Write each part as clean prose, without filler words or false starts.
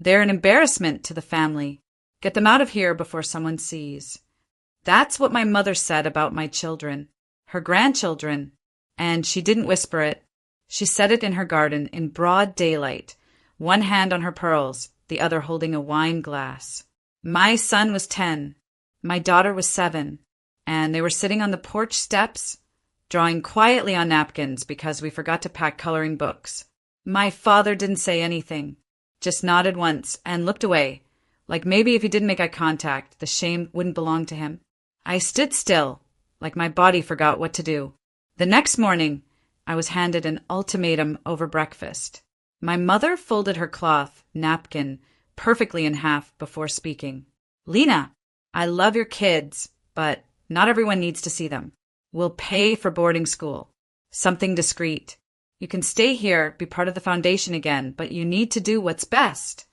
They're an embarrassment to the family. Get them out of here before someone sees. That's what my mother said about my children, her grandchildren, and she didn't whisper it. She said it in her garden in broad daylight, one hand on her pearls, the other holding a wine glass. My son was 10, my daughter was 7, and they were sitting on the porch steps, drawing quietly on napkins because we forgot to pack coloring books. My father didn't say anything, just nodded once and looked away, like maybe if he didn't make eye contact, the shame wouldn't belong to him. I stood still, like my body forgot what to do. The next morning, I was handed an ultimatum over breakfast. My mother folded her cloth napkin perfectly in half before speaking. Lena, I love your kids, but not everyone needs to see them. We'll pay for boarding school. Something discreet. You can stay here, be part of the foundation again, but you need to do what's best.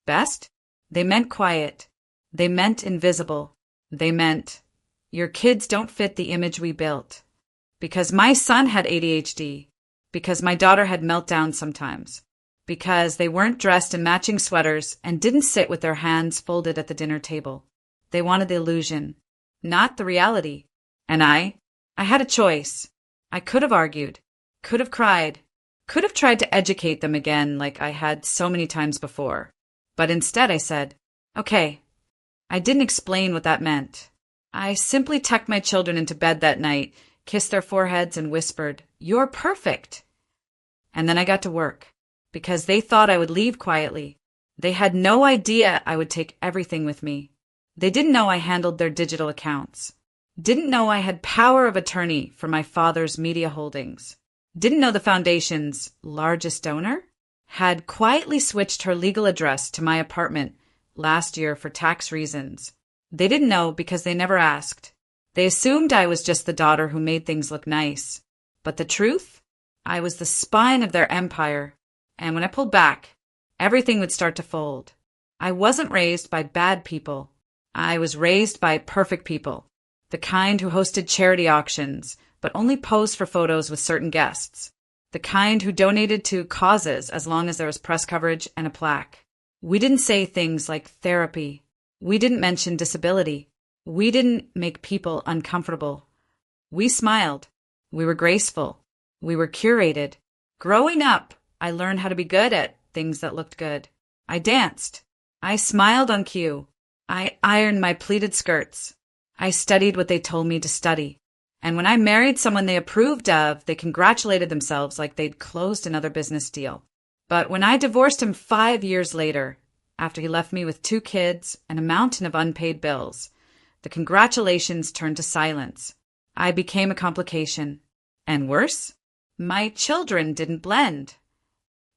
Best? They meant quiet. They meant invisible. They meant, your kids don't fit the image we built. Because my son had ADHD. Because my daughter had meltdowns sometimes. Because they weren't dressed in matching sweaters and didn't sit with their hands folded at the dinner table. They wanted the illusion, not the reality. And I had a choice. I could have argued, could have cried, could have tried to educate them again like I had so many times before. But instead I said, okay. I didn't explain what that meant. I simply tucked my children into bed that night, kissed their foreheads and whispered, "You're perfect." And then I got to work, because they thought I would leave quietly. They had no idea I would take everything with me. They didn't know I handled their digital accounts. Didn't know I had power of attorney for my father's media holdings. Didn't know the foundation's largest donor had quietly switched her legal address to my apartment last year for tax reasons. They didn't know because they never asked. They assumed I was just the daughter who made things look nice. But the truth? I was the spine of their empire. And when I pulled back, everything would start to fold. I wasn't raised by bad people. I was raised by perfect people. The kind who hosted charity auctions, but only posed for photos with certain guests. The kind who donated to causes as long as there was press coverage and a plaque. We didn't say things like therapy. We didn't mention disability. We didn't make people uncomfortable. We smiled. We were graceful. We were curated. Growing up, I learned how to be good at things that looked good. I danced. I smiled on cue. I ironed my pleated skirts. I studied what they told me to study. And when I married someone they approved of, they congratulated themselves like they'd closed another business deal. But when I divorced him 5 years later, after he left me with 2 kids and a mountain of unpaid bills, the congratulations turned to silence. I became a complication. And worse, my children didn't blend.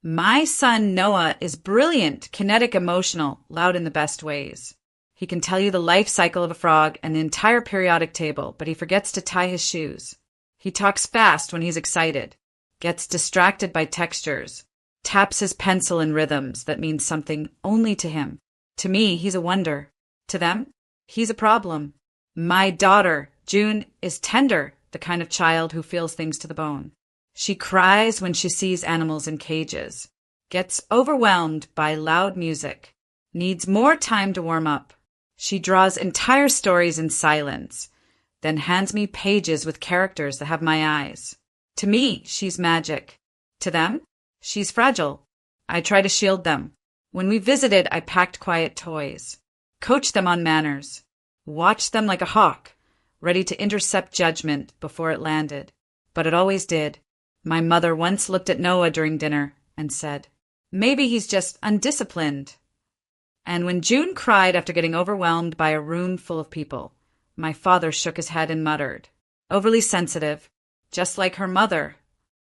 My son Noah is brilliant, kinetic, emotional, loud in the best ways. He can tell you the life cycle of a frog and the entire periodic table, but he forgets to tie his shoes. He talks fast when he's excited, gets distracted by textures, taps his pencil in rhythms that mean something only to him. To me, he's a wonder. To them, he's a problem. My daughter, June, is tender, the kind of child who feels things to the bone. She cries when she sees animals in cages, gets overwhelmed by loud music, needs more time to warm up. She draws entire stories in silence, then hands me pages with characters that have my eyes. To me, she's magic. To them, she's fragile. I try to shield them. When we visited, I packed quiet toys, coached them on manners, watched them like a hawk, ready to intercept judgment before it landed. But it always did. My mother once looked at Noah during dinner and said, "Maybe he's just undisciplined." And when June cried after getting overwhelmed by a room full of people, my father shook his head and muttered, "Overly sensitive, just like her mother."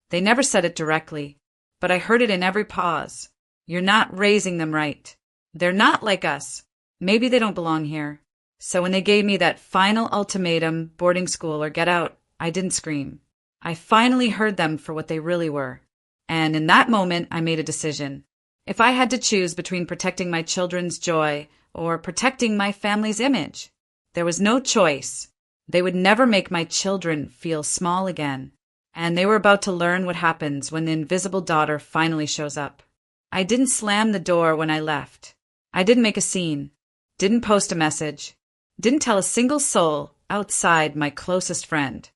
They never said it directly, but I heard it in every pause. "You're not raising them right. They're not like us. Maybe they don't belong here." So when they gave me that final ultimatum, boarding school or get out, I didn't scream. I finally heard them for what they really were. And in that moment, I made a decision. If I had to choose between protecting my children's joy or protecting my family's image, there was no choice. They would never make my children feel small again. And they were about to learn what happens when the invisible daughter finally shows up. I didn't slam the door when I left. I didn't make a scene. Didn't post a message. Didn't tell a single soul outside my closest friend.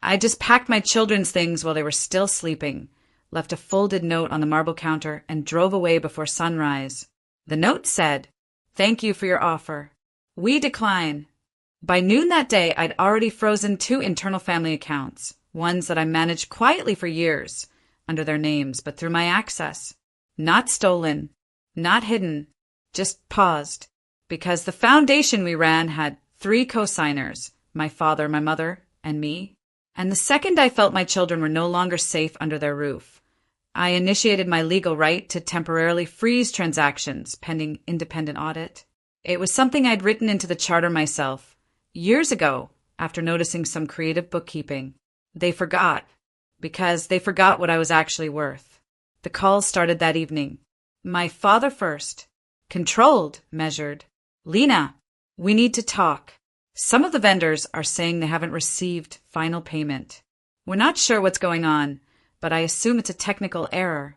I just packed my children's things while they were still sleeping, left a folded note on the marble counter, and drove away before sunrise. The note said, "Thank you for your offer. We decline." By noon that day, I'd already frozen 2 internal family accounts, ones that I managed quietly for years, under their names, but through my access. Not stolen, not hidden, just paused. Because the foundation we ran had 3 co-signers, my father, my mother, and me. And the second I felt my children were no longer safe under their roof, I initiated my legal right to temporarily freeze transactions pending independent audit. It was something I'd written into the charter myself, years ago, after noticing some creative bookkeeping. They forgot, because they forgot what I was actually worth. The calls started that evening. My father first. Controlled, measured. "Lena, we need to talk. Some of the vendors are saying they haven't received final payment. We're not sure what's going on, but I assume it's a technical error."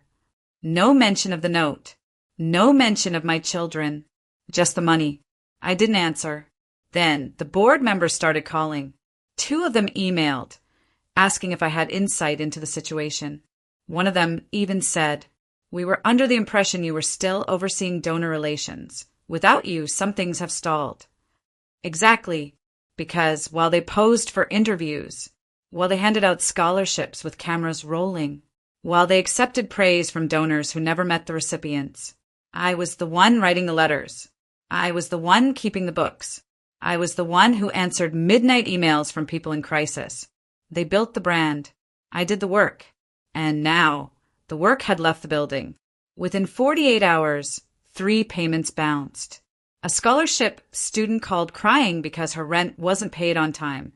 No mention of the note. No mention of my children. Just the money. I didn't answer. Then the board members started calling. 2 of them emailed, asking if I had insight into the situation. One of them even said, "We were under the impression you were still overseeing donor relations. Without you, some things have stalled." Exactly, because while they posed for interviews, while they handed out scholarships with cameras rolling, while they accepted praise from donors who never met the recipients, I was the one writing the letters. I was the one keeping the books. I was the one who answered midnight emails from people in crisis. They built the brand. I did the work. And now, the work had left the building. Within 48 hours, 3 payments bounced. A scholarship student called crying because her rent wasn't paid on time,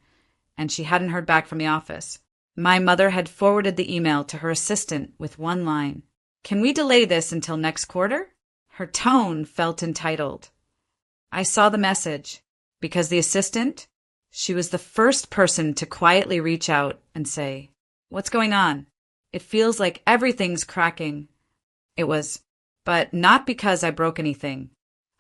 and she hadn't heard back from the office. My mother had forwarded the email to her assistant with one line, "Can we delay this until next quarter?" Her tone felt entitled. I saw the message, because the assistant, she was the first person to quietly reach out and say, "What's going on? It feels like everything's cracking." It was, but not because I broke anything.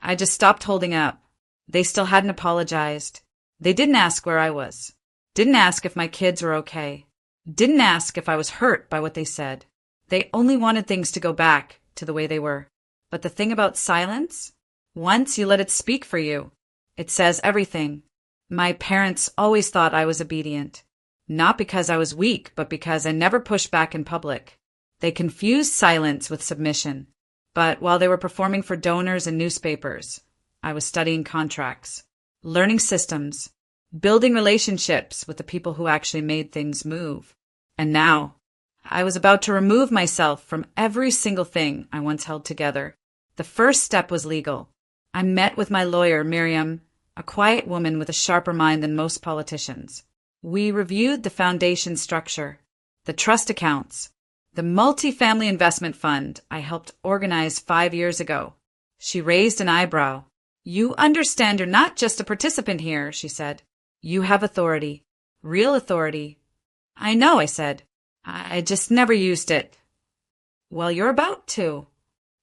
I just stopped holding up. They still hadn't apologized. They didn't ask where I was. Didn't ask if my kids were okay. Didn't ask if I was hurt by what they said. They only wanted things to go back to the way they were. But the thing about silence? Once you let it speak for you, it says everything. My parents always thought I was obedient. Not because I was weak, but because I never pushed back in public. They confused silence with submission. But while they were performing for donors and newspapers, I was studying contracts, learning systems, building relationships with the people who actually made things move. And now, I was about to remove myself from every single thing I once held together. The first step was legal. I met with my lawyer, Miriam, a quiet woman with a sharper mind than most politicians. We reviewed the foundation structure, the trust accounts, the multi-family investment fund I helped organize 5 years ago. She raised an eyebrow. "You understand you're not just a participant here," she said. "You have authority, real authority." "I know," I said. "I just never used it." "Well, you're about to."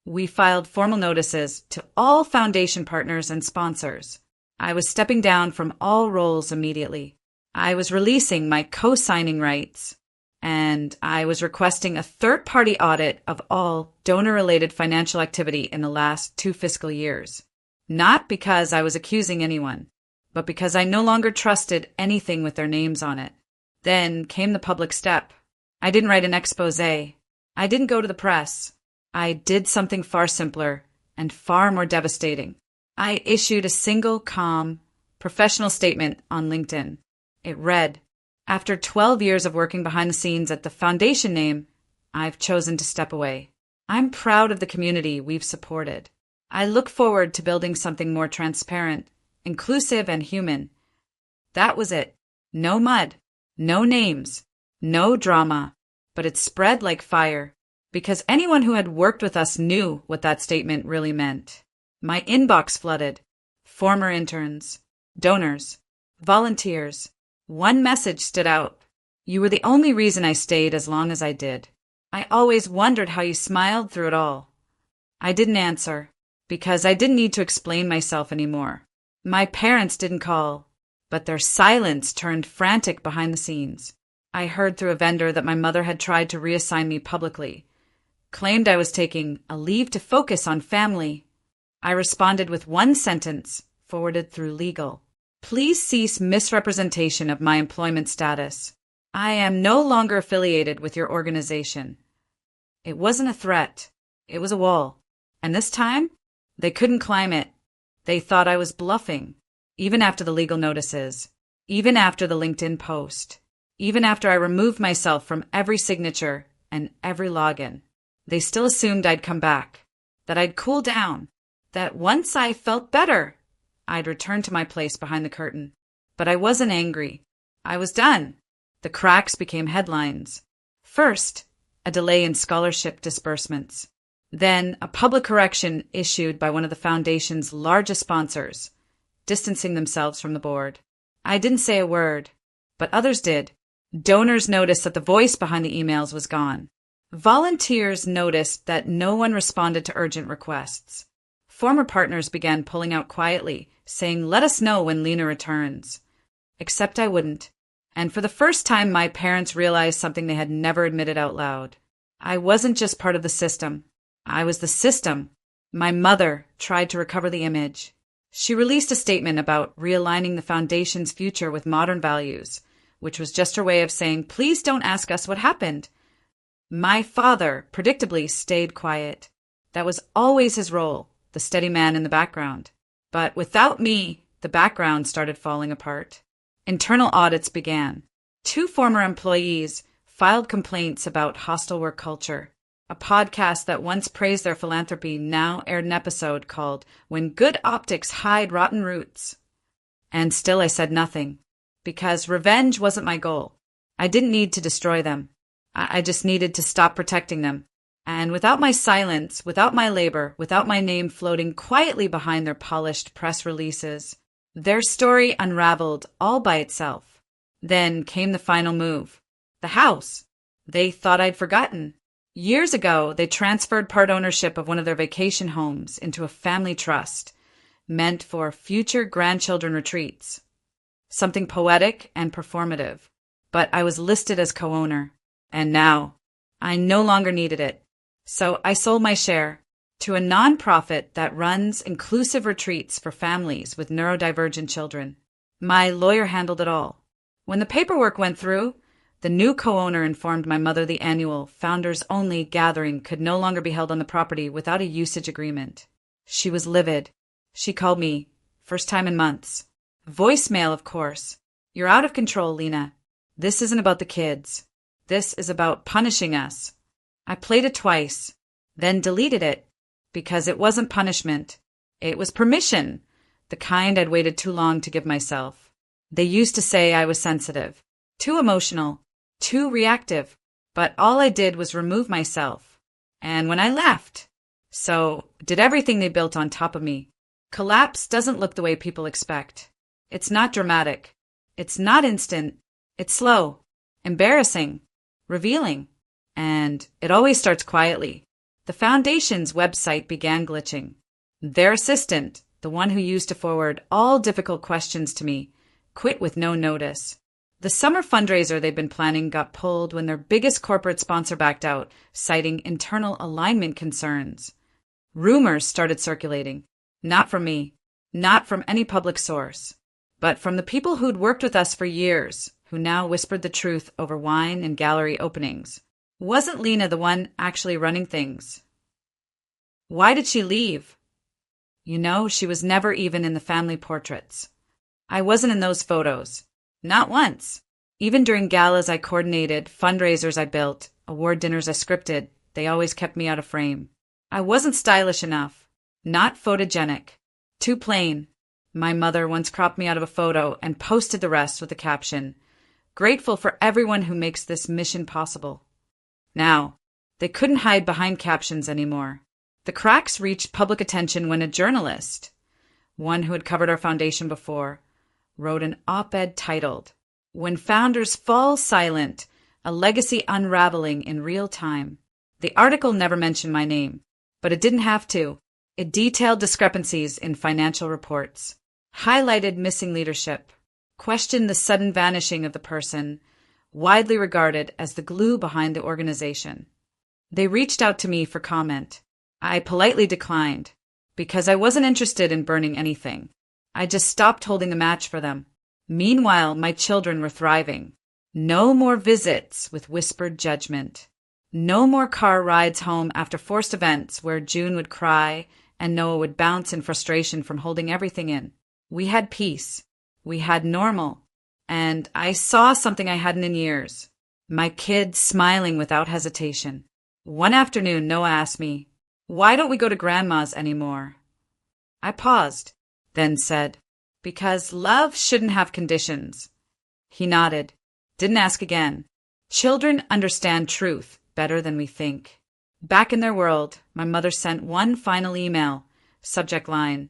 We filed formal notices to all foundation partners and sponsors. I was stepping down from all roles immediately. I was releasing my co-signing rights, and I was requesting a third-party audit of all donor-related financial activity in the last 2 fiscal years. Not because I was accusing anyone, but because I no longer trusted anything with their names on it. Then came the public step. I didn't write an expose. I didn't go to the press. I did something far simpler and far more devastating. I issued a single, calm, professional statement on LinkedIn. It read, "After 12 years of working behind the scenes at the foundation name, I've chosen to step away. I'm proud of the community we've supported. I look forward to building something more transparent, inclusive, and human." That was it. No mud, no names, no drama, but it spread like fire, because anyone who had worked with us knew what that statement really meant. My inbox flooded. Former interns, donors, volunteers. One message stood out. "You were the only reason I stayed as long as I did. I always wondered how you smiled through it all." I didn't answer, because I didn't need to explain myself anymore. My parents didn't call, but their silence turned frantic behind the scenes. I heard through a vendor that my mother had tried to reassign me publicly, claimed I was taking a leave to focus on family. I responded with one sentence, forwarded through legal. Please cease misrepresentation of my employment status. I am no longer affiliated with your organization. It wasn't a threat. It was a wall. And this time, they couldn't climb it. They thought I was bluffing, even after the legal notices, even after the LinkedIn post, even after I removed myself from every signature and every login. They still assumed I'd come back, that I'd cool down, that once I felt better, I'd return to my place behind the curtain. But I wasn't angry. I was done. The cracks became headlines. First, a delay in scholarship disbursements. Then, a public correction issued by one of the foundation's largest sponsors, distancing themselves from the board. I didn't say a word, but others did. Donors noticed that the voice behind the emails was gone. Volunteers noticed that no one responded to urgent requests. Former partners began pulling out quietly, saying, "Let us know when Lena returns." Except I wouldn't. And for the first time, my parents realized something they had never admitted out loud. I wasn't just part of the system. I was the system. My mother tried to recover the image. She released a statement about realigning the foundation's future with modern values, which was just her way of saying, please don't ask us what happened. My father, predictably, stayed quiet. That was always his role, the steady man in the background. But without me, the background started falling apart. Internal audits began. 2 former employees filed complaints about hostile work culture. A podcast that once praised their philanthropy now aired an episode called When Good Optics Hide Rotten Roots. And still I said nothing, because revenge wasn't my goal. I didn't need to destroy them. I just needed to stop protecting them. And without my silence, without my labor, without my name floating quietly behind their polished press releases, their story unraveled all by itself. Then came the final move. The house. They thought I'd forgotten. Years ago, they transferred part ownership of one of their vacation homes into a family trust, meant for future grandchildren retreats. Something poetic and performative. But I was listed as co-owner. And now, I no longer needed it. So I sold my share to a nonprofit that runs inclusive retreats for families with neurodivergent children. My lawyer handled it all. When the paperwork went through, the new co-owner informed my mother the annual founders-only gathering could no longer be held on the property without a usage agreement. She was livid. She called me, first time in months. Voicemail, of course. You're out of control, Lena. This isn't about the kids. This is about punishing us. I played it twice, then deleted it, because it wasn't punishment. It was permission, the kind I'd waited too long to give myself. They used to say I was sensitive, too emotional, too reactive, but all I did was remove myself. And when I left, so did everything they built on top of me. Collapse doesn't look the way people expect. It's not dramatic. It's not instant. It's slow, embarrassing, revealing. And it always starts quietly. The foundation's website began glitching. Their assistant, the one who used to forward all difficult questions to me, quit with no notice. The summer fundraiser they'd been planning got pulled when their biggest corporate sponsor backed out, citing internal alignment concerns. Rumors started circulating. Not from me, not from any public source, but from the people who'd worked with us for years, who now whispered the truth over wine and gallery openings. Wasn't Lena the one actually running things? Why did she leave? You know, she was never even in the family portraits. I wasn't in those photos. Not once. Even during galas I coordinated, fundraisers I built, award dinners I scripted, they always kept me out of frame. I wasn't stylish enough. Not photogenic. Too plain. My mother once cropped me out of a photo and posted the rest with the caption, "Grateful for everyone who makes this mission possible." Now, they couldn't hide behind captions anymore. The cracks reached public attention when a journalist, one who had covered our foundation before, wrote an op-ed titled, "When Founders Fall Silent, a Legacy Unraveling in Real Time." The article never mentioned my name, But it didn't have to. It detailed discrepancies in financial reports, highlighted missing leadership, questioned the sudden vanishing of the person widely regarded as the glue behind the organization. They reached out to me for comment. I politely declined, because I wasn't interested in burning anything. I just stopped holding the match for them. Meanwhile, my children were thriving. No more visits with whispered judgment. No more car rides home after forced events where June would cry and Noah would bounce in frustration from holding everything in. We had peace. We had normal. And I saw something I hadn't in years. My kids smiling without hesitation. One afternoon, Noah asked me, "Why don't we go to Grandma's anymore?" I paused, then said, "Because love shouldn't have conditions." He nodded, didn't ask again. Children understand truth better than we think. Back in their world, my mother sent one final email, subject line,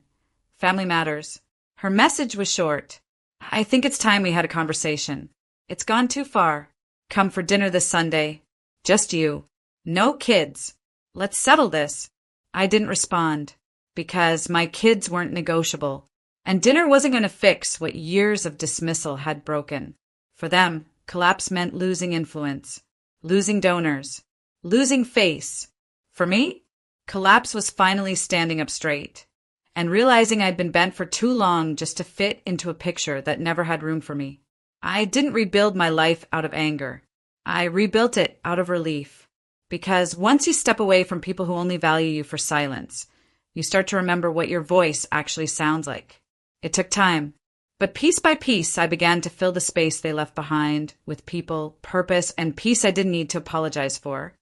"Family Matters." Her message was short. "I think it's time we had a conversation. It's gone too far. Come for dinner this Sunday. Just you. No kids. Let's settle this." I didn't respond, because my kids weren't negotiable, and dinner wasn't going to fix what years of dismissal had broken. For them, collapse meant losing influence, losing donors, losing face. For me, collapse was finally standing up straight, and realizing I'd been bent for too long just to fit into a picture that never had room for me. I didn't rebuild my life out of anger. I rebuilt it out of relief. Because once you step away from people who only value you for silence, you start to remember what your voice actually sounds like. It took time. But piece by piece, I began to fill the space they left behind with people, purpose, and peace I didn't need to apologize for.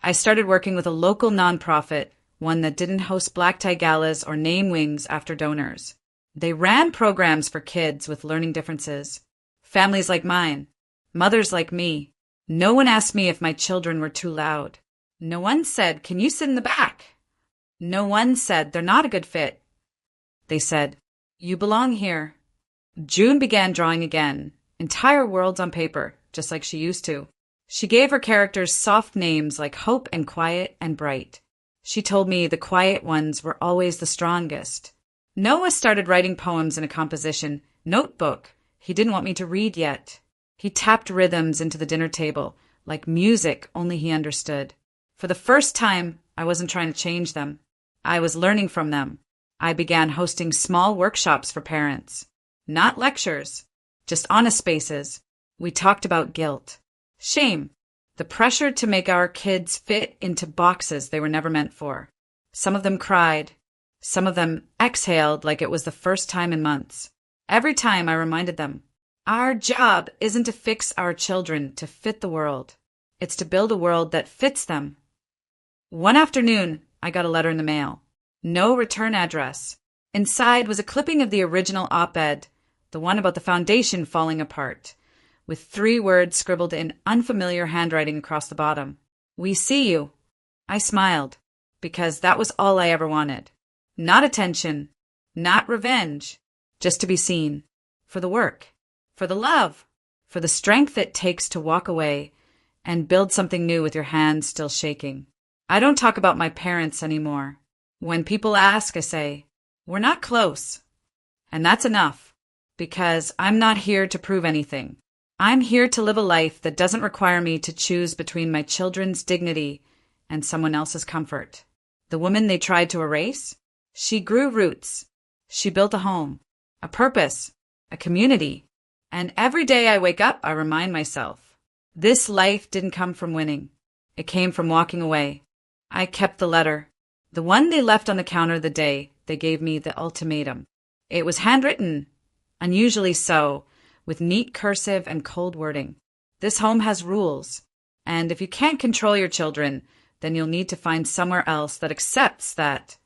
I started working with a local nonprofit, one that didn't host black tie galas or name wings after donors. They ran programs for kids with learning differences, families like mine, mothers like me. No one asked me if my children were too loud. No one said, "Can you sit in the back?" No one said, "They're not a good fit." They said, "You belong here." June began drawing again, entire worlds on paper, just like she used to. She gave her characters soft names like Hope and Quiet and Bright. She told me the quiet ones were always the strongest. Noah started writing poems in a composition notebook he didn't want me to read yet. He tapped rhythms into the dinner table, like music only he understood. For the first time, I wasn't trying to change them. I was learning from them. I began hosting small workshops for parents. Not lectures, just honest spaces. We talked about guilt, shame, the pressure to make our kids fit into boxes they were never meant for. Some of them cried. Some of them exhaled like it was the first time in months. Every time I reminded them, our job isn't to fix our children to fit the world. It's to build a world that fits them. One afternoon, I got a letter in the mail. No return address. Inside was a clipping of the original op-ed, the one about the foundation falling apart, with 3 words scribbled in unfamiliar handwriting across the bottom. "We see you." I smiled, because that was all I ever wanted. Not attention, not revenge, just to be seen. For the work. For the love, for the strength it takes to walk away and build something new with your hands still shaking. I don't talk about my parents anymore. When people ask, I say, "We're not close." And that's enough, because I'm not here to prove anything. I'm here to live a life that doesn't require me to choose between my children's dignity and someone else's comfort. The woman they tried to erase, she grew roots. She built a home, a purpose, a community. And every day I wake up, I remind myself, this life didn't come from winning. It came from walking away. I kept the letter, the one they left on the counter the day they gave me the ultimatum. It was handwritten, unusually so, with neat cursive and cold wording. This home has rules, and if you can't control your children, then you'll need to find somewhere else that accepts that.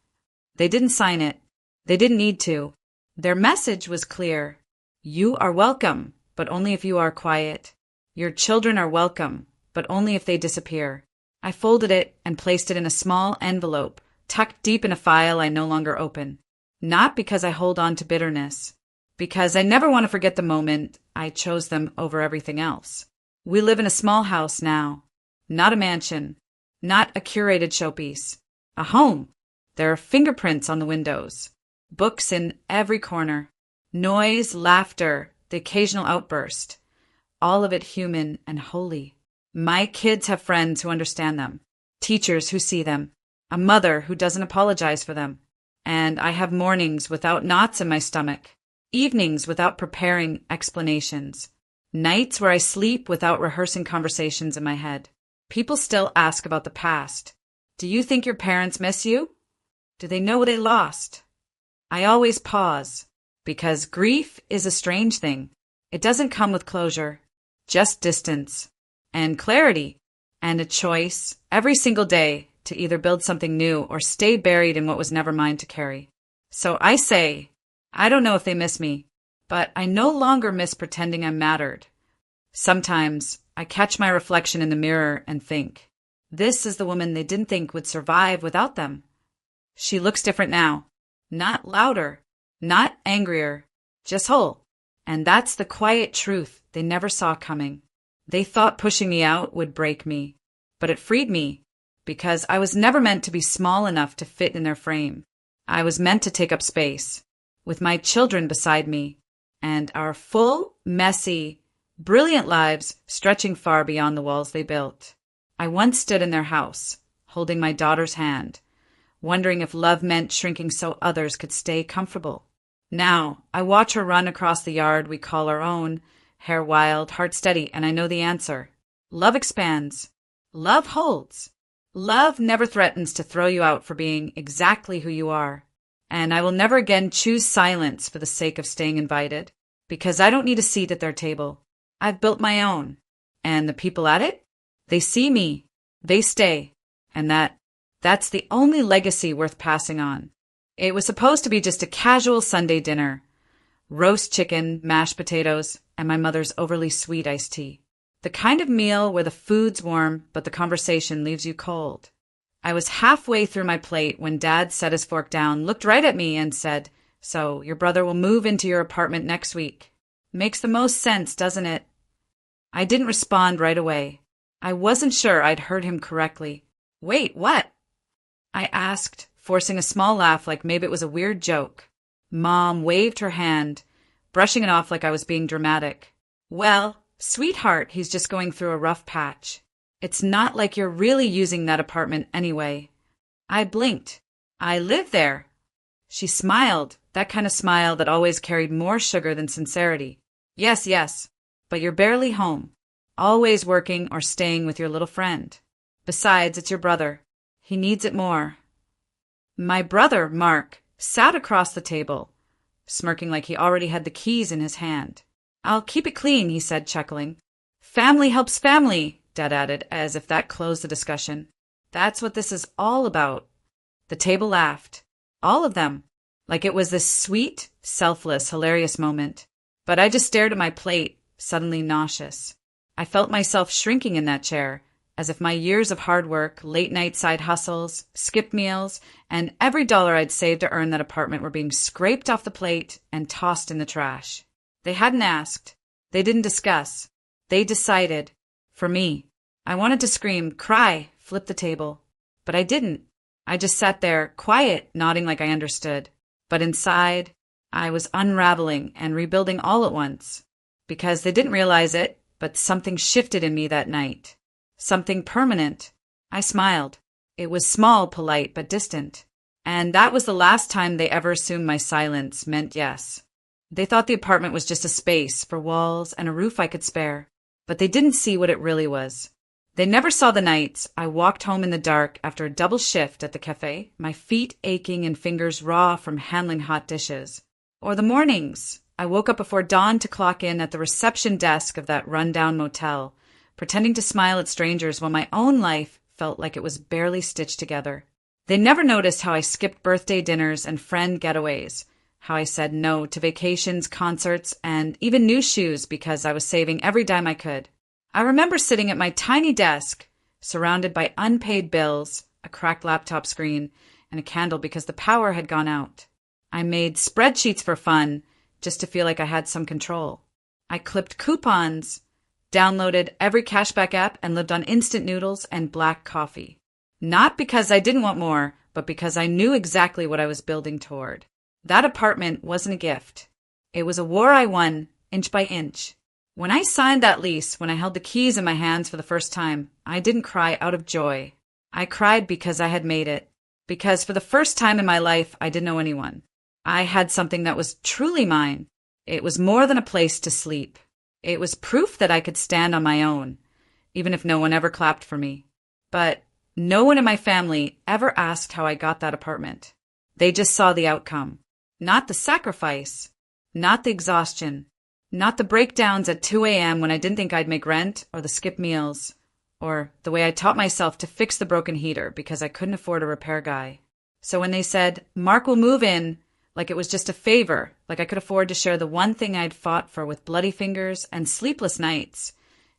They didn't sign it. They didn't need to. Their message was clear. You are welcome, but only if you are quiet. Your children are welcome, but only if they disappear. I folded it and placed it in a small envelope, tucked deep in a file I no longer open. Not because I hold on to bitterness, because I never want to forget the moment I chose them over everything else. We live in a small house now, not a mansion, not a curated showpiece, A home. There are fingerprints on the windows, books in every corner, noise, laughter, the occasional outburst, all of it human and holy. My kids have friends who understand them, teachers who see them, a mother who doesn't apologize for them. And I have mornings without knots in my stomach, evenings without preparing explanations, nights where I sleep without rehearsing conversations in my head. People still ask about the past. Do you think your parents miss you? Do they know what they lost? I always pause, because grief is a strange thing. It doesn't come with closure, just distance, and clarity, and a choice every single day to either build something new or stay buried in what was never mine to carry. So I say, I don't know if they miss me, but I no longer miss pretending I mattered. Sometimes I catch my reflection in the mirror and think, this is the woman they didn't think would survive without them. She looks different now. Not louder, not angrier, just whole. And that's the quiet truth they never saw coming. They thought pushing me out would break me, but it freed me, because I was never meant to be small enough to fit in their frame. I was meant to take up space, with my children beside me, and our full, messy, brilliant lives stretching far beyond the walls they built. I once stood in their house, holding my daughter's hand, wondering if love meant shrinking so others could stay comfortable. Now, I watch her run across the yard we call our own, hair wild, heart steady, and I know the answer. Love expands. Love holds. Love never threatens to throw you out for being exactly who you are. And I will never again choose silence for the sake of staying invited, because I don't need a seat at their table. I've built my own. And the people at it? They see me. They stay. And that's the only legacy worth passing on. It was supposed to be just a casual Sunday dinner. Roast chicken, mashed potatoes, and my mother's overly sweet iced tea. The kind of meal where the food's warm, but the conversation leaves you cold. I was halfway through my plate when Dad set his fork down, looked right at me, and said, "So, your brother will move into your apartment next week. Makes the most sense, doesn't it?" I didn't respond right away. I wasn't sure I'd heard him correctly. "Wait, what?" I asked, forcing a small laugh like maybe it was a weird joke. Mom waved her hand, brushing it off like I was being dramatic. "Well, sweetheart, he's just going through a rough patch. It's not like you're really using that apartment anyway." I blinked. "I live there." She smiled, that kind of smile that always carried more sugar than sincerity. Yes, but you're barely home. Always working or staying with your little friend. Besides, it's your brother. He needs it more." My brother, Mark, sat across the table, smirking like he already had the keys in his hand. "I'll keep it clean," he said, chuckling. "Family helps family," Dad added, as if that closed the discussion. "That's what this is all about." The table laughed. All of them. Like it was this sweet, selfless, hilarious moment. But I just stared at my plate, suddenly nauseous. I felt myself shrinking in that chair, as if my years of hard work, late-night side hustles, skipped meals, and every dollar I'd saved to earn that apartment were being scraped off the plate and tossed in the trash. They hadn't asked. They didn't discuss. They decided. For me. I wanted to scream, cry, flip the table. But I didn't. I just sat there, quiet, nodding like I understood. But inside, I was unraveling and rebuilding all at once. Because they didn't realize it, but something shifted in me that night. Something permanent. I smiled. It was small, polite, but distant. And that was the last time they ever assumed my silence meant yes. They thought the apartment was just a space for walls and a roof I could spare. But they didn't see what it really was. They never saw the nights I walked home in the dark after a double shift at the cafe, my feet aching and fingers raw from handling hot dishes. Or the mornings I woke up before dawn to clock in at the reception desk of that rundown motel, pretending to smile at strangers while my own life felt like it was barely stitched together. They never noticed how I skipped birthday dinners and friend getaways, how I said no to vacations, concerts, and even new shoes because I was saving every dime I could. I remember sitting at my tiny desk, surrounded by unpaid bills, a cracked laptop screen, and a candle because the power had gone out. I made spreadsheets for fun, just to feel like I had some control. I clipped coupons, downloaded every cashback app, and lived on instant noodles and black coffee. Not because I didn't want more, but because I knew exactly what I was building toward. That apartment wasn't a gift. It was a war I won, inch by inch. When I signed that lease, when I held the keys in my hands for the first time, I didn't cry out of joy. I cried because I had made it. Because for the first time in my life, I didn't know anyone. I had something that was truly mine. It was more than a place to sleep. It was proof that I could stand on my own, even if no one ever clapped for me. But no one in my family ever asked how I got that apartment. They just saw the outcome. Not the sacrifice, not the exhaustion, not the breakdowns at 2 a.m. when I didn't think I'd make rent, or the skip meals, or the way I taught myself to fix the broken heater because I couldn't afford a repair guy. So when they said, Mark will move in, like it was just a favor, like I could afford to share the one thing I'd fought for with bloody fingers and sleepless nights,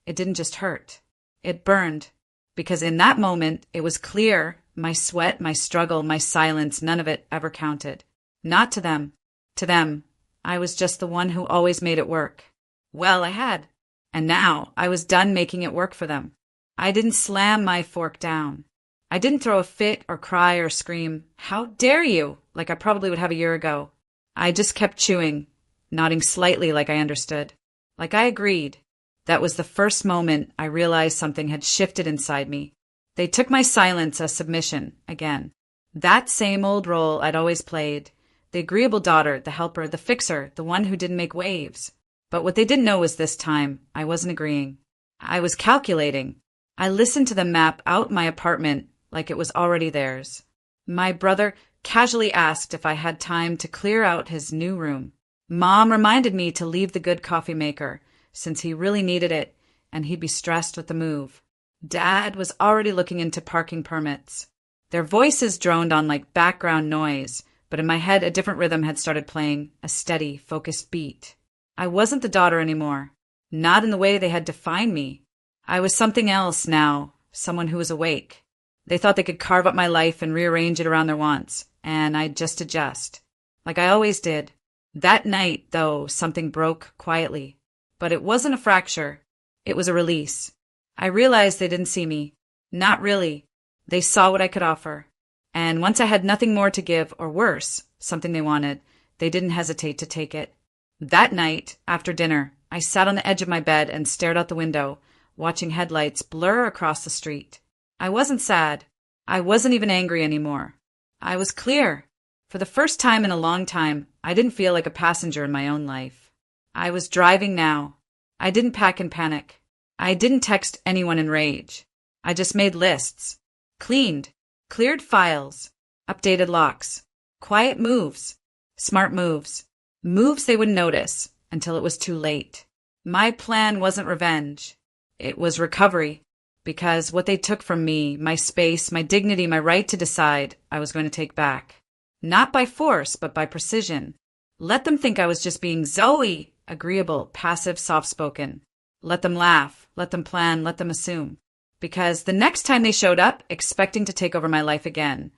it didn't just hurt. It burned. Because in that moment, it was clear my sweat, my struggle, my silence, none of it ever counted. Not to them. To them, I was just the one who always made it work. Well, I had. And now I was done making it work for them. I didn't slam my fork down. I didn't throw a fit or cry or scream, "How dare you?" like I probably would have a year ago. I just kept chewing, nodding slightly like I understood. Like I agreed. That was the first moment I realized something had shifted inside me. They took my silence as submission again. That same old role I'd always played. The agreeable daughter, the helper, the fixer, the one who didn't make waves. But what they didn't know was this time, I wasn't agreeing. I was calculating. I listened to them map out my apartment like it was already theirs. My brother casually asked if I had time to clear out his new room. Mom reminded me to leave the good coffee maker, since he really needed it, and he'd be stressed with the move. Dad was already looking into parking permits. Their voices droned on like background noise, but in my head a different rhythm had started playing, a steady, focused beat. I wasn't the daughter anymore, not in the way they had defined me. I was something else now, someone who was awake. They thought they could carve up my life and rearrange it around their wants, and I'd just adjust, like I always did. That night, though, something broke quietly. But it wasn't a fracture. It was a release. I realized they didn't see me. Not really. They saw what I could offer. And once I had nothing more to give, or worse, something they wanted, they didn't hesitate to take it. That night, after dinner, I sat on the edge of my bed and stared out the window, watching headlights blur across the street. I wasn't sad. I wasn't even angry anymore. I was clear. For the first time in a long time, I didn't feel like a passenger in my own life. I was driving now. I didn't pack in panic. I didn't text anyone in rage. I just made lists. Cleaned. Cleared files. Updated locks. Quiet moves. Smart moves. Moves they wouldn't notice until it was too late. My plan wasn't revenge. It was recovery. Because what they took from me, my space, my dignity, my right to decide, I was going to take back. Not by force, but by precision. Let them think I was just being Zoe, agreeable, passive, soft-spoken. Let them laugh, let them plan, let them assume. Because the next time they showed up, expecting to take over my life again,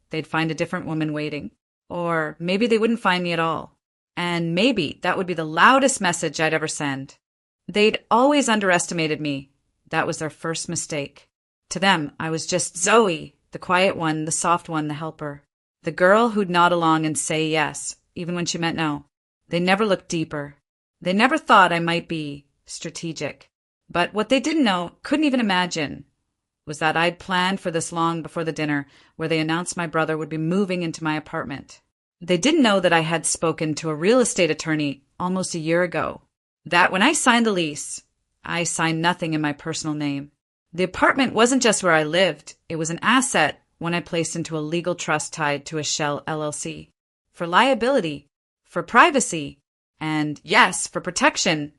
they'd find a different woman waiting. Or maybe they wouldn't find me at all. And maybe that would be the loudest message I'd ever send. They'd always underestimated me. That was their first mistake. To them, I was just Zoe, the quiet one, the soft one, the helper. The girl who'd nod along and say yes, even when she meant no. They never looked deeper. They never thought I might be strategic. But what they didn't know, couldn't even imagine, was that I'd planned for this long before the dinner where they announced my brother would be moving into my apartment. They didn't know that I had spoken to a real estate attorney almost a year ago. That when I signed the lease, I signed nothing in my personal name. The apartment wasn't just where I lived. It was an asset when I placed into a legal trust tied to a shell LLC. For liability, for privacy, and yes, for protection,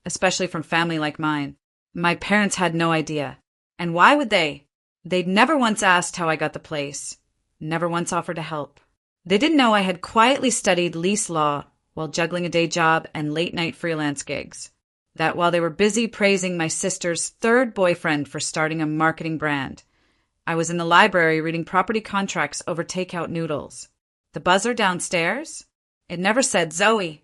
especially from family like mine. My parents had no idea. And why would they? They'd never once asked how I got the place, never once offered to help. They didn't know I had quietly studied lease law while juggling a day job and late-night freelance gigs. That while they were busy praising my sister's third boyfriend for starting a marketing brand, I was in the library reading property contracts over takeout noodles. The buzzer downstairs? It never said Zoe.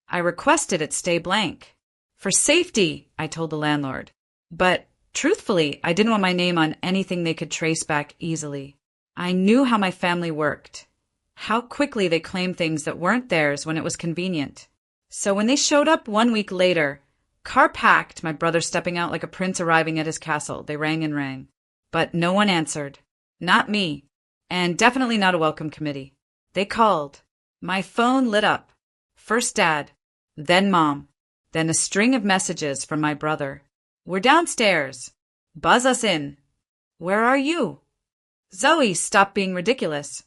I requested it stay blank. For safety, I told the landlord. But truthfully, I didn't want my name on anything they could trace back easily. I knew how my family worked, how quickly they claimed things that weren't theirs when it was convenient. So when they showed up 1 week later, car packed, my brother stepping out like a prince arriving at his castle, they rang and rang. But no one answered. Not me. And definitely not a welcome committee. They called. My phone lit up. First Dad, then Mom, then a string of messages from my brother. We're downstairs. Buzz us in. Where are you? Zoe, stop being ridiculous.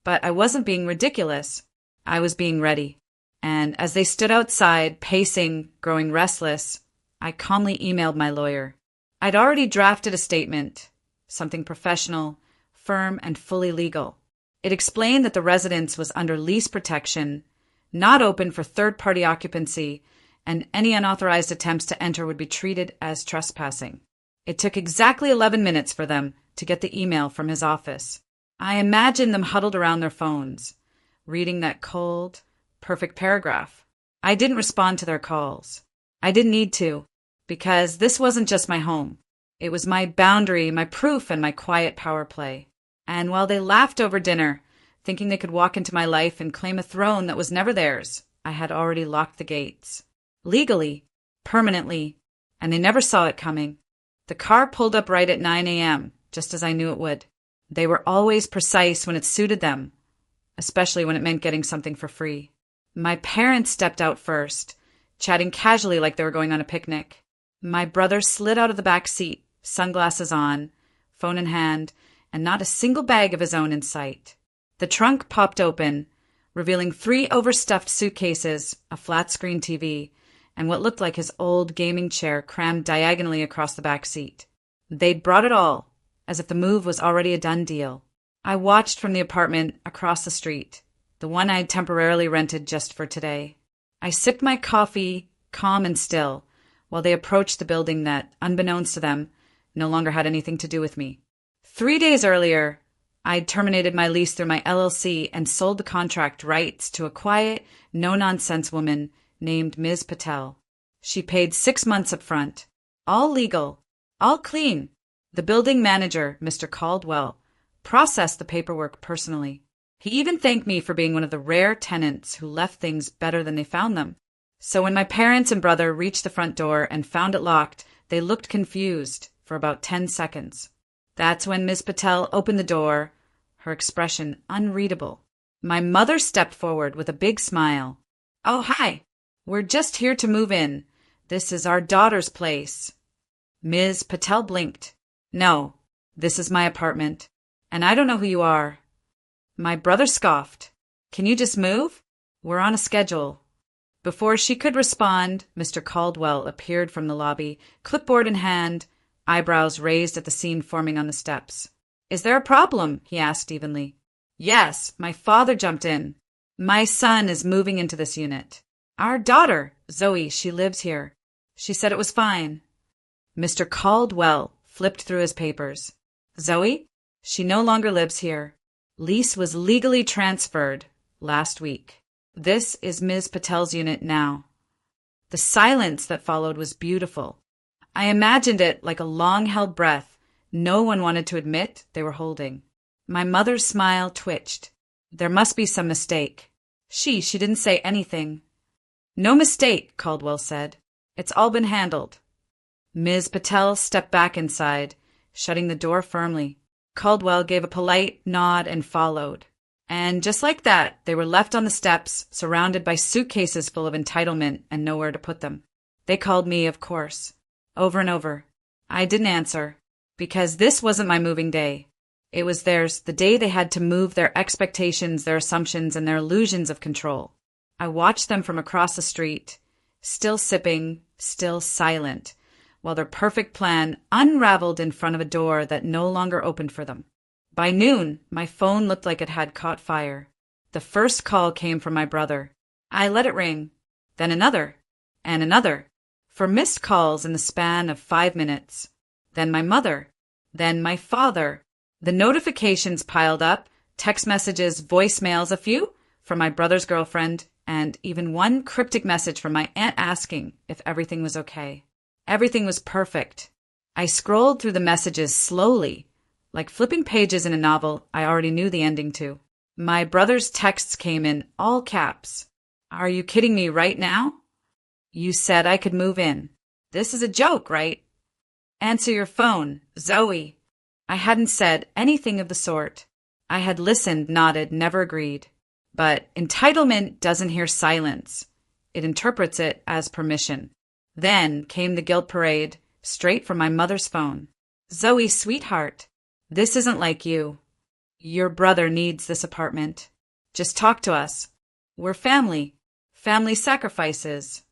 But I wasn't being ridiculous. I was being ready. And as they stood outside, pacing, growing restless, I calmly emailed my lawyer. I'd already drafted a statement, something professional, firm, and fully legal. It explained that the residence was under lease protection, not open for third-party occupancy, and any unauthorized attempts to enter would be treated as trespassing. It took exactly 11 minutes for them to get the email from his office. I imagined them huddled around their phones, reading that cold, perfect paragraph. I didn't respond to their calls. I didn't need to, because this wasn't just my home. It was my boundary, my proof, and my quiet power play. And while they laughed over dinner, thinking they could walk into my life and claim a throne that was never theirs, I had already locked the gates. Legally, permanently, and they never saw it coming. The car pulled up right at 9 a.m., just as I knew it would. They were always precise when it suited them, especially when it meant getting something for free. My parents stepped out first, chatting casually like they were going on a picnic. My brother slid out of the back seat, sunglasses on, phone in hand, and not a single bag of his own in sight. The trunk popped open, revealing 3 overstuffed suitcases, a flat-screen TV, and what looked like his old gaming chair crammed diagonally across the back seat. They'd brought it all, as if the move was already a done deal. I watched from the apartment across the street, the one I'd temporarily rented just for today. I sipped my coffee, calm and still, while they approached the building that, unbeknownst to them, no longer had anything to do with me. 3 days earlier, I'd terminated my lease through my LLC and sold the contract rights to a quiet, no-nonsense woman named Ms. Patel. She paid 6 months up front. All legal. All clean. The building manager, Mr. Caldwell, processed the paperwork personally. He even thanked me for being one of the rare tenants who left things better than they found them. So when my parents and brother reached the front door and found it locked, they looked confused for about 10 seconds. That's when Ms. Patel opened the door, her expression unreadable. My mother stepped forward with a big smile. "Oh, hi. We're just here to move in. This is our daughter's place." Ms. Patel blinked. "No, this is my apartment, and I don't know who you are." My brother scoffed. "Can you just move? We're on a schedule." Before she could respond, Mr. Caldwell appeared from the lobby, clipboard in hand, eyebrows raised at the scene forming on the steps. "Is there a problem?" he asked evenly. "Yes, my father jumped in. My son is moving into this unit. Our daughter, Zoe, she lives here. She said it was fine." Mr. Caldwell flipped through his papers. "Zoe? She no longer lives here. Lease was legally transferred last week. This is Ms. Patel's unit now." The silence that followed was beautiful. I imagined it like a long-held breath no one wanted to admit they were holding. My mother's smile twitched. There must be some mistake. She didn't say anything. "No mistake," Caldwell said. "It's all been handled." Ms. Patel stepped back inside, shutting the door firmly. Caldwell gave a polite nod and followed. And just like that, they were left on the steps, surrounded by suitcases full of entitlement and nowhere to put them. They called me, of course, over and over. I didn't answer, because this wasn't my moving day. It was theirs, the day they had to move their expectations, their assumptions, and their illusions of control. I watched them from across the street, still sipping, still silent, while their perfect plan unraveled in front of a door that no longer opened for them. By noon, my phone looked like it had caught fire. The first call came from my brother. I let it ring, then another, and another, for missed calls in the span of 5 minutes. Then my mother, then my father. The notifications piled up, text messages, voicemails, a few from my brother's girlfriend, and even one cryptic message from my aunt asking if everything was okay. Everything was perfect. I scrolled through the messages slowly, Like flipping pages in a novel I already knew the ending to. My brother's texts came in all caps. Are you kidding me right now? You said I could move in. This is a joke, right? Answer your phone, Zoe. I hadn't said anything of the sort. I had listened, nodded, never agreed. But entitlement doesn't hear silence. It interprets it as permission. Then came the guilt parade, straight from my mother's phone. Zoe, sweetheart, this isn't like you. Your brother needs this apartment. Just talk to us. We're family. Family sacrifices.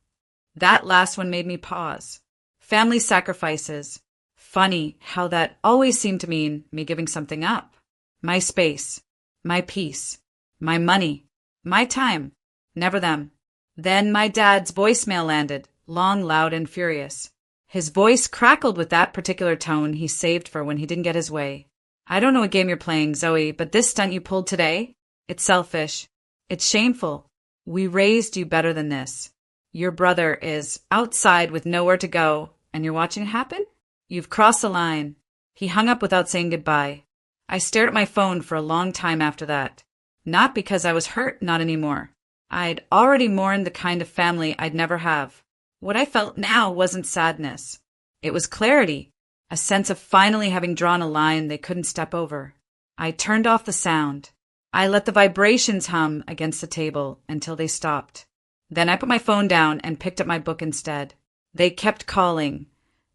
That last one made me pause. Family sacrifices. Funny how that always seemed to mean me giving something up. My space. My peace. My money. My time. Never them. Then my dad's voicemail landed, long, loud, and furious. His voice crackled with that particular tone he saved for when he didn't get his way. I don't know what game you're playing, Zoe, but this stunt you pulled today, it's selfish. It's shameful. We raised you better than this. Your brother is outside with nowhere to go, and you're watching it happen? You've crossed the line. He hung up without saying goodbye. I stared at my phone for a long time after that. Not because I was hurt, not anymore. I'd already mourned the kind of family I'd never have. What I felt now wasn't sadness. It was clarity, a sense of finally having drawn a line they couldn't step over. I turned off the sound. I let the vibrations hum against the table until they stopped. Then I put my phone down and picked up my book instead. They kept calling.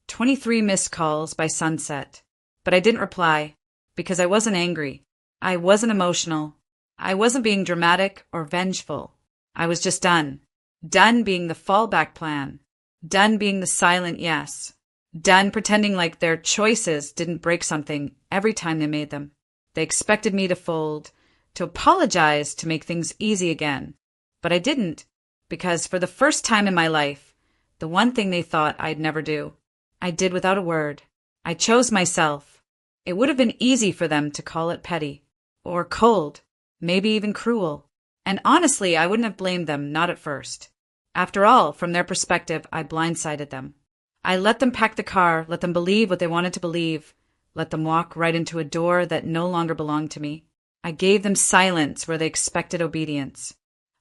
23 missed calls by sunset. But I didn't reply because I wasn't angry. I wasn't emotional. I wasn't being dramatic or vengeful. I was just done. Done being the fallback plan. Done being the silent yes. Done pretending like their choices didn't break something every time they made them. They expected me to fold, to apologize, to make things easy again. But I didn't, because for the first time in my life, the one thing they thought I'd never do, I did without a word. I chose myself. It would have been easy for them to call it petty, or cold, maybe even cruel. And honestly, I wouldn't have blamed them, not at first. After all, from their perspective, I blindsided them. I let them pack the car, let them believe what they wanted to believe, let them walk right into a door that no longer belonged to me. I gave them silence where they expected obedience.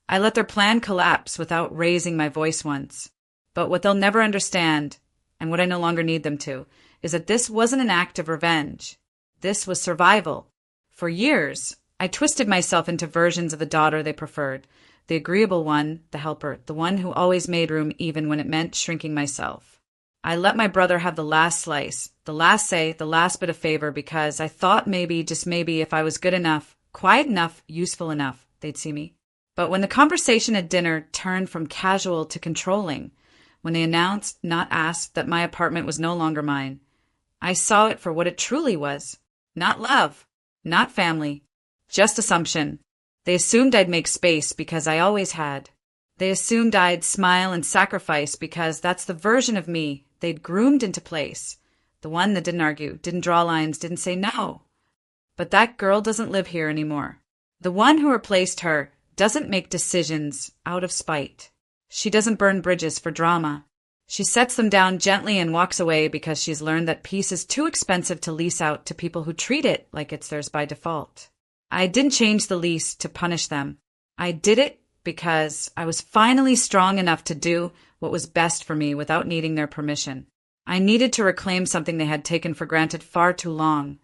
I let their plan collapse without raising my voice once. But what they'll never understand, and what I no longer need them to, is that this wasn't an act of revenge. This was survival. For years, I twisted myself into versions of the daughter they preferred, the agreeable one, the helper, the one who always made room even when it meant shrinking myself. I let my brother have the last slice, the last say, the last bit of favor because I thought maybe, just maybe, if I was good enough, quiet enough, useful enough, they'd see me. But when the conversation at dinner turned from casual to controlling, when they announced, not asked, that my apartment was no longer mine, I saw it for what it truly was. Not love, not family, just assumption. They assumed I'd make space because I always had. They assumed I'd smile and sacrifice because that's the version of me they'd groomed into place. The one that didn't argue, didn't draw lines, didn't say no. But that girl doesn't live here anymore. The one who replaced her doesn't make decisions out of spite. She doesn't burn bridges for drama. She sets them down gently and walks away because she's learned that peace is too expensive to lease out to people who treat it like it's theirs by default. I didn't change the lease to punish them. I did it because I was finally strong enough to do what was best for me without needing their permission. I needed to reclaim something they had taken for granted far too long.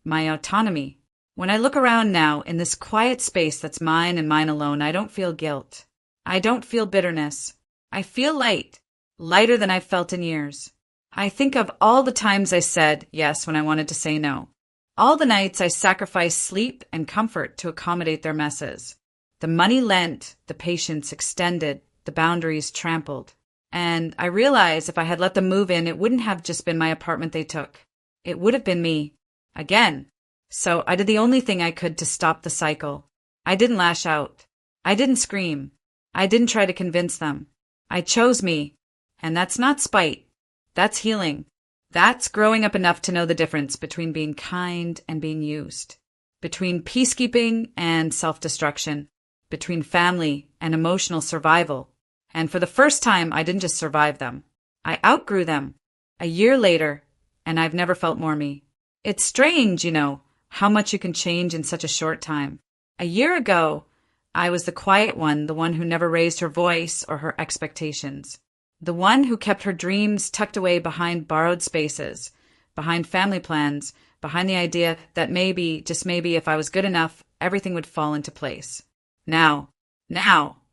My autonomy. When I look around now in this quiet space that's mine and mine alone, I don't feel guilt. I don't feel bitterness. I feel light, lighter than I've felt in years. I think of all the times I said yes when I wanted to say no. All the nights I sacrificed sleep and comfort to accommodate their messes. The money lent, the patience extended, the boundaries trampled. And I realized if I had let them move in, it wouldn't have just been my apartment they took. It would have been me. Again. So I did the only thing I could to stop the cycle. I didn't lash out. I didn't scream. I didn't try to convince them. I chose me. And that's not spite. That's healing. That's growing up enough to know the difference between being kind and being used. Between peacekeeping and self-destruction. Between family and emotional survival. And for the first time, I didn't just survive them. I outgrew them. A year later, and I've never felt more me. It's strange, how much you can change in such a short time. A year ago, I was the quiet one, the one who never raised her voice or her expectations. The one who kept her dreams tucked away behind borrowed spaces, behind family plans, behind the idea that maybe, just maybe, if I was good enough, everything would fall into place. Now,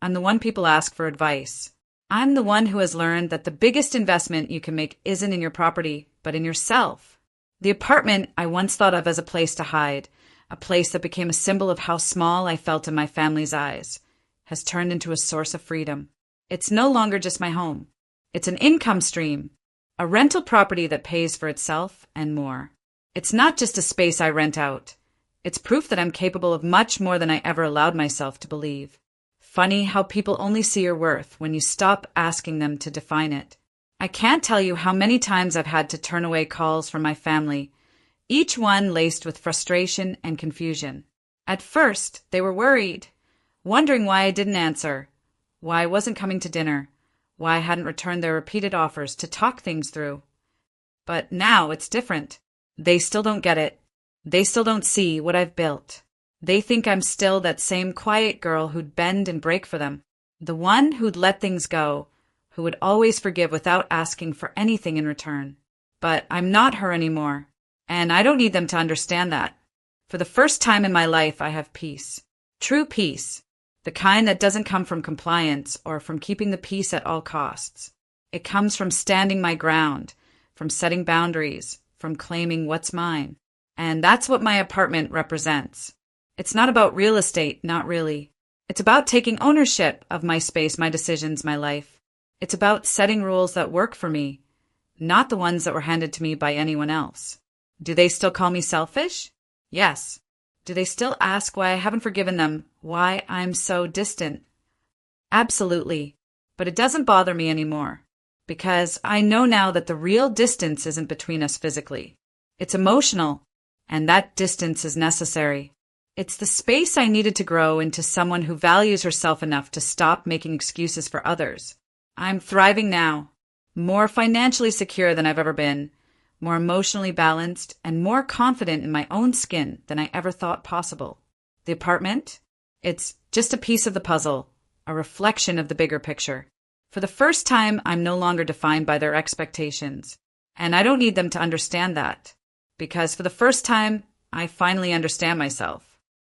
I'm the one people ask for advice. I'm the one who has learned that the biggest investment you can make isn't in your property, but in yourself. The apartment I once thought of as a place to hide, a place that became a symbol of how small I felt in my family's eyes, has turned into a source of freedom. It's no longer just my home. It's an income stream, a rental property that pays for itself and more. It's not just a space I rent out. It's proof that I'm capable of much more than I ever allowed myself to believe. Funny how people only see your worth when you stop asking them to define it. I can't tell you how many times I've had to turn away calls from my family, each one laced with frustration and confusion. At first, they were worried, wondering why I didn't answer, why I wasn't coming to dinner, why I hadn't returned their repeated offers to talk things through. But now it's different. They still don't get it. They still don't see what I've built. They think I'm still that same quiet girl who'd bend and break for them, the one who'd let things go, who would always forgive without asking for anything in return. But I'm not her anymore, and I don't need them to understand that. For the first time in my life, I have peace. True peace. The kind that doesn't come from compliance or from keeping the peace at all costs. It comes from standing my ground, from setting boundaries, from claiming what's mine. And that's what my apartment represents. It's not about real estate, not really. It's about taking ownership of my space, my decisions, my life. It's about setting rules that work for me, not the ones that were handed to me by anyone else. Do they still call me selfish? Yes. Do they still ask why I haven't forgiven them, why I'm so distant? Absolutely. But it doesn't bother me anymore, because I know now that the real distance isn't between us physically. It's emotional, and that distance is necessary. It's the space I needed to grow into someone who values herself enough to stop making excuses for others. I'm thriving now, more financially secure than I've ever been, more emotionally balanced, and more confident in my own skin than I ever thought possible. The apartment? It's just a piece of the puzzle, a reflection of the bigger picture. For the first time, I'm no longer defined by their expectations, and I don't need them to understand that, because for the first time, I finally understand myself.